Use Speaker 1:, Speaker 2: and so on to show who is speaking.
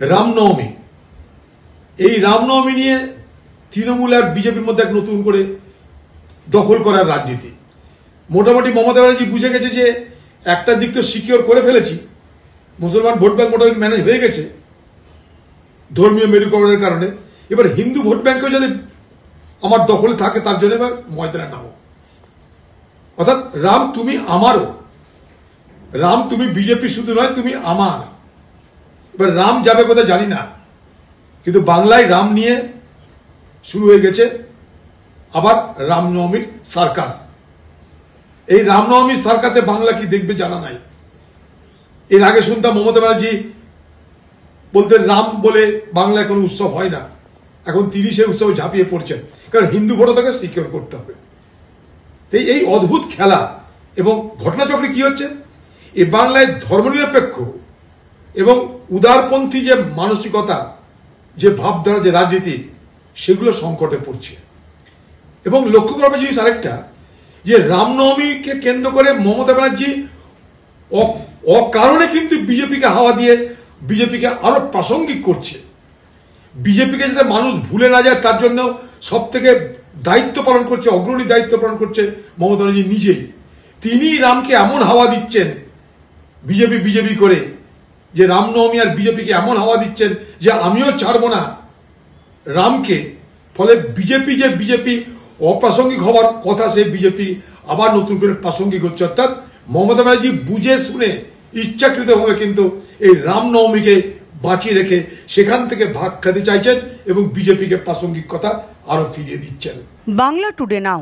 Speaker 1: রামনবমী, এই রামনবমী নিয়ে তৃণমূল আর বিজেপির মধ্যে এক নতুন করে দখল করার রাজনীতি। মোটামুটি মমতা ব্যানার্জি বুঝে গেছে যে একটা দিক তো সিকিওর করে ফেলেছি, মুসলমান ভোট ব্যাংক মোটামুটি ম্যানেজ হয়ে গেছে ধর্মীয় মেরুকরণের কারণে। এবার হিন্দু ভোট ব্যাংকেও যদি আমার দখলে থাকে তার জন্য এবার ময়দানে নামো। অর্থাৎ রাম তুমি আমারও, রাম তুমি বিজেপি শুধু নয়, তুমি আমার। এবার রাম যাবে কোথায় জানি না, কিন্তু বাংলায় রাম নিয়ে শুরু হয়ে গেছে আবার রামনবমীর সার্কাস। এই রামনবমীর সার্কাসে বাংলা কি দেখবে জানা নাই। এর আগে শুনতাম মমতা ব্যানার্জি বলতেন রাম বলে বাংলায় কোনো উৎসব হয় না, এখন তিনি সেই উৎসবে ঝাঁপিয়ে পড়ছেন, কারণ হিন্দু ভোটও তাকে সিকিওর করতে হবে। এই অদ্ভুত খেলা এবং ঘটনাচক্রে কি হচ্ছে, এই বাংলায় ধর্মনিরপেক্ষ এবং উদারপন্থী যে মানসিকতা, যে ভাবধারা, যে রাজনীতি, সেগুলো সংকটে পড়ছে। এবং লক্ষ্য করবে জিনিস আরেকটা, যে রামনবমীকে কেন্দ্র করে মমতা ব্যানার্জি অকারণে কিন্তু বিজেপিকে হাওয়া দিয়ে বিজেপিকে আরো প্রাসঙ্গিক করছে। বিজেপিকে যাতে মানুষ ভুলে না যায় তার জন্য সব থেকে দায়িত্ব পালন করছে, অগ্রণী দায়িত্ব পালন করছে মমতা ব্যানার্জি নিজেই। তিনি রামকে এমন হাওয়া দিচ্ছেন বিজেপি করে, যে রামনবমী আর বিজেপিকে এমন হাওয়া দিচ্ছেন যে আমিও ছাড়বো না রামকে। ফলে বিজেপি অপ্রাসঙ্গিক হওয়ার কথা, সে বিজেপি আবার নতুন করে প্রাসঙ্গিক হচ্ছে। অর্থাৎ মমতা ব্যানার্জি বুঝে শুনে ইচ্ছাকৃতভাবে কিন্তু এই রামনবমীকে বাঁচিয়ে রেখে সেখান থেকে ভাগ খেতে চাইছেন এবং বিজেপিকে প্রাসঙ্গিকতা আরো ফিরিয়ে দিচ্ছেন।
Speaker 2: বাংলা টুডে নাও।